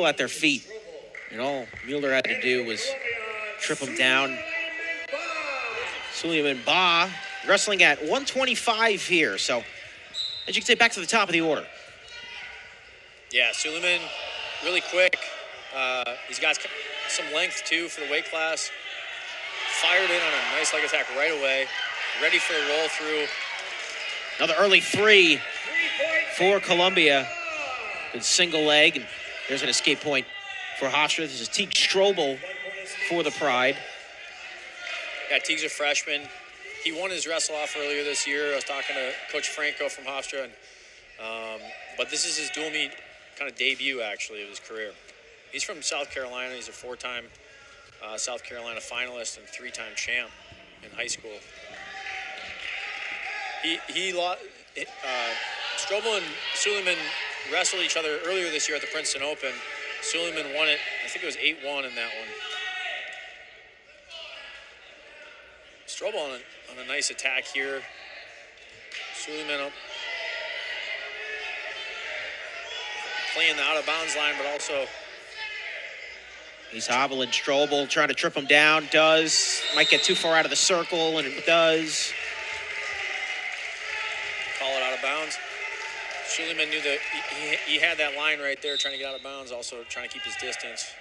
still at their feet. And all Mueller had to do was trip him down. Sulayman Ba wrestling at 125 here. So, as you can say, back to the top of the order. Yeah, Sulayman, really quick. He's got some length, too, for the weight class. Fired in on a nice leg attack right away. Ready for the roll through. Another early three for Columbia. Good single leg, and there's an escape point for Hofstra. This is Teague Strobel for the Pride. Yeah, Teague's a freshman. He won his wrestle off earlier this year. I was talking to Coach Franco from Hofstra, but this is his dual meet kind of debut, actually, of his career. He's from South Carolina. He's a four-time South Carolina finalist and three-time champ in high school. Strobel and Sulayman wrestled each other earlier this year at the Princeton Open. Sulayman won it. I think it was 8-1 in that one. Strobel on a nice attack here. Sulayman up. Playing the out-of-bounds line, but also... He's hobbling Strobel, trying to trip him down. Does. Might get too far out of the circle, and it does. Call it out of bounds. Sulayman knew that he had that line right there, trying to get out of bounds, also trying to keep his distance.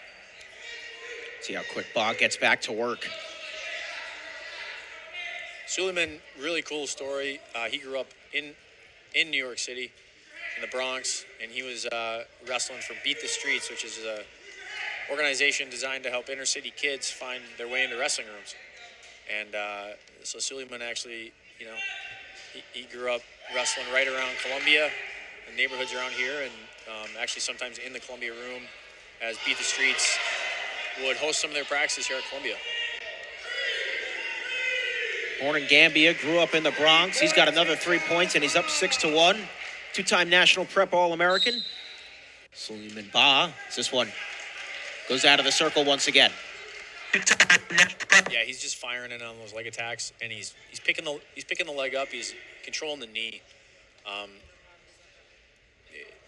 See how quick Bach gets back to work. Sulayman, really cool story. He grew up in New York City, in the Bronx, and he was wrestling for Beat the Streets, which is a organization designed to help inner city kids find their way into wrestling rooms. And so Sulayman actually, he grew up wrestling right around Columbia and neighborhoods around here, and actually sometimes in the Columbia room, as Beat the Streets would host some of their practices here at Columbia. Born in Gambia, grew up in the Bronx. He's got another 3 points, and he's up 6-1. Two-time National Prep All-American. Sulayman Ba, this one goes out of the circle once again. Yeah, he's just firing in on those leg attacks, and he's picking the leg up. He's controlling the knee.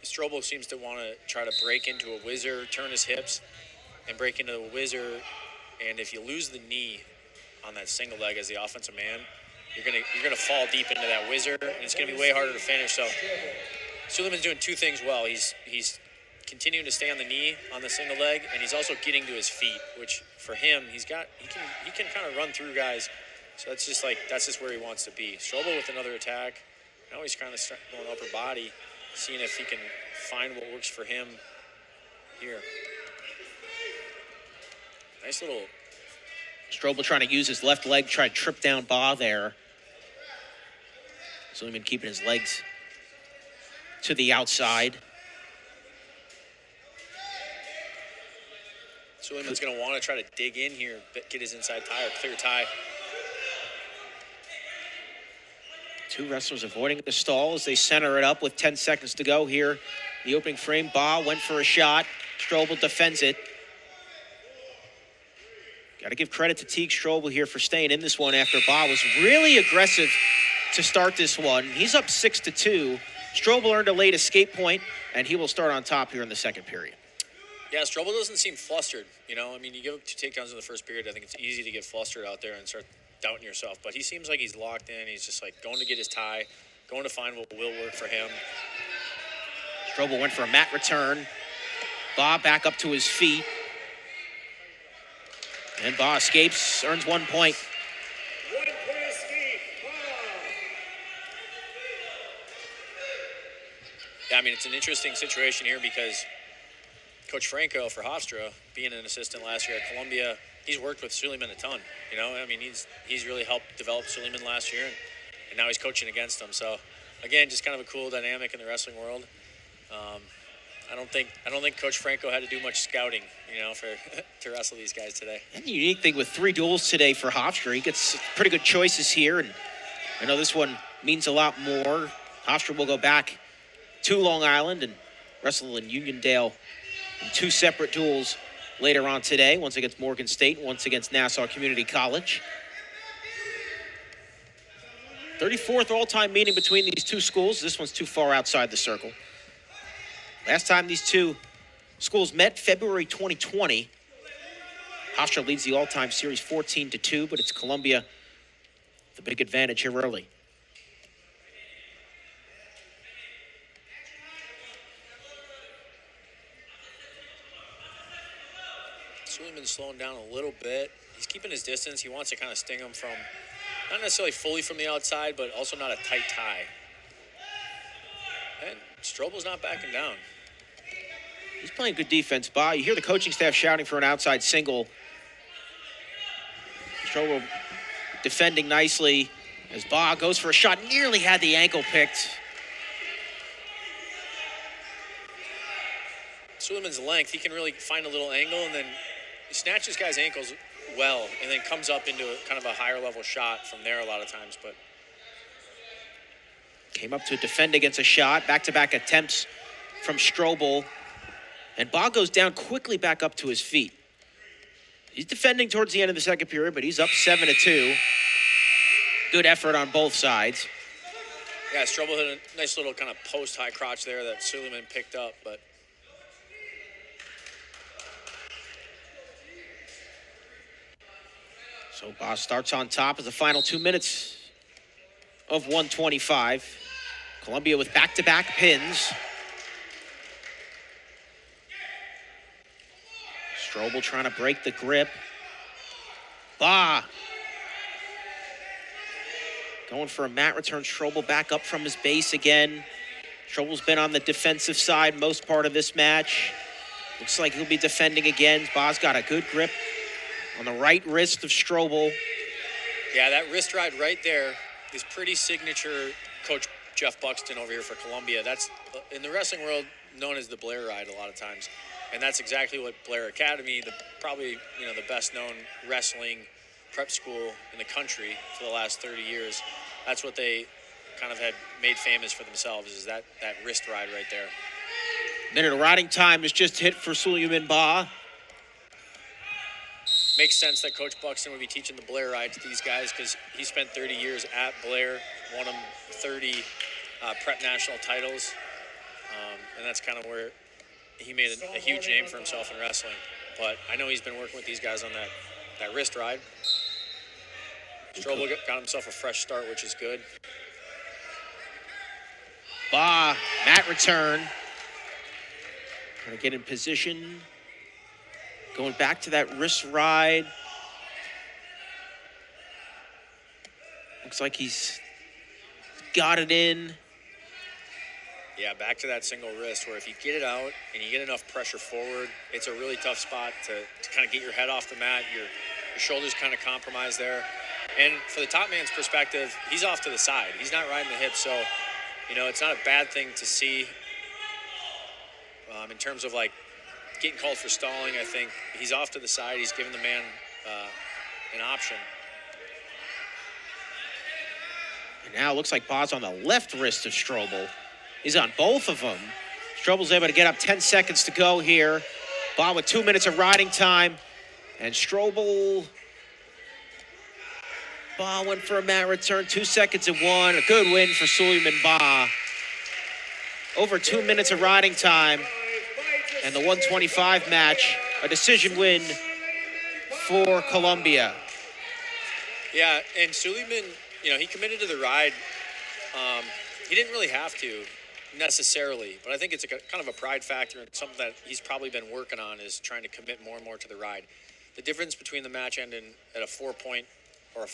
Strobel seems to want to try to break into a whizzer, turn his hips, and break into a whizzer. And if you lose the knee on that single leg as the offensive man, you're gonna fall deep into that whizzer, and it's gonna be way harder to finish. So Sulayman's doing two things well. He's continuing to stay on the knee on the single leg, and he's also getting to his feet, which for him, he can kind of run through guys. So that's just where he wants to be. Strobel with another attack. Now he's kind of going upper body, seeing if he can find what works for him here. Nice little. Strobel trying to use his left leg, try to trip down Ba there. Sulayman keeping his legs to the outside. Sulayman's going to want to try to dig in here, get his inside tie or clear tie. Two wrestlers avoiding the stall as they center it up with 10 seconds to go here. The opening frame, Ba went for a shot. Strobel defends it. Got to give credit to Teague Strobel here for staying in this one after Ba was really aggressive to start this one. He's up 6-2. Strobel earned a late escape point, and he will start on top here in the second period. Yeah, Strobel doesn't seem flustered. You give up 2 takedowns in the first period. I think it's easy to get flustered out there and start doubting yourself. But he seems like he's locked in. He's just going to get his tie, going to find what will work for him. Strobel went for a mat return. Ba back up to his feet. And Ba escapes, earns 1 point. 1 point escape. Yeah, it's an interesting situation here because Coach Franco for Hofstra, being an assistant last year at Columbia, he's worked with Sulayman a ton. He's really helped develop Sulayman last year, and now he's coaching against him. So, again, just kind of a cool dynamic in the wrestling world. I don't think Coach Franco had to do much scouting, to wrestle these guys today. And the unique thing with 3 duels today for Hofstra, he gets pretty good choices here, and I know this one means a lot more. Hofstra will go back to Long Island and wrestle in Uniondale in 2 separate duels later on today, once against Morgan State, once against Nassau Community College. 34th all-time meeting between these two schools. This one's too far outside the circle. Last time these two Schools met February 2020. Hofstra leads the all-time series 14-2, but it's Columbia the big advantage here early. Sulayman's slowing down a little bit. He's keeping his distance. He wants to kind of sting him from, not necessarily fully from the outside, but also not a tight tie. And Strobel's not backing down. He's playing good defense. You hear the coaching staff shouting for an outside single. Strobel defending nicely as Ba goes for a shot. Nearly had the ankle picked. Sulayman's length, he can really find a little angle, and then he snatches guys' ankles well, and then comes up into kind of a higher level shot from there a lot of times. But came up to defend against a shot. Back-to-back attempts from Strobel. And Ba goes down quickly back up to his feet. He's defending towards the end of the second period, but he's up 7-2. Good effort on both sides. Yeah, Strobel hit a nice little kind of post-high crotch there that Sulayman picked up, but so Ba starts on top as the final 2 minutes of 125. Columbia with back-to-back pins. Strobel trying to break the grip. Ba going for a mat return. Strobel back up from his base again. Strobel's been on the defensive side most part of this match. Looks like he'll be defending again. Ba's got a good grip on the right wrist of Strobel. yeah, that wrist ride right there is pretty signature Coach Jeff Buxton over here for Columbia. That's, in the wrestling world, known as the Blair ride a lot of times. And that's exactly what Blair Academy, probably the best known wrestling prep school in the country for the last 30 years, that's what they kind of had made famous for themselves, is that wrist ride right there. Minute of riding time is just hit for Sulayman Ba. Makes sense that Coach Buxton would be teaching the Blair ride to these guys because he spent 30 years at Blair, won them 30 prep national titles, and that's kind of where he made a huge name for himself in wrestling. But I know he's been working with these guys on that wrist ride. Strobel got himself a fresh start, which is good. Ba, mat return. Trying to get in position. Going back to that wrist ride. Looks like he's got it in. Yeah, back to that single wrist where if you get it out and you get enough pressure forward, it's a really tough spot to kind of get your head off the mat. Your shoulders kind of compromised there. And for the top man's perspective, he's off to the side. He's not riding the hips, so, it's not a bad thing to see in terms of, getting called for stalling. I think he's off to the side. He's giving the man an option. And now it looks like Ba's on the left wrist of Strobel. He's on both of them. Strobel's able to get up 10 seconds to go here. Ba with 2 minutes of riding time. And Strobel, Ba went for a mat return, 2 seconds and 1. A good win for Sulayman Ba. Over 2 minutes of riding time. And the 125 match, a decision win for Columbia. Yeah, and Sulayman, he committed to the ride. He didn't really have to necessarily, but I think it's a kind of a pride factor and something that he's probably been working on, is trying to commit more and more to the ride. The difference between the match ending at a 4-point or a 5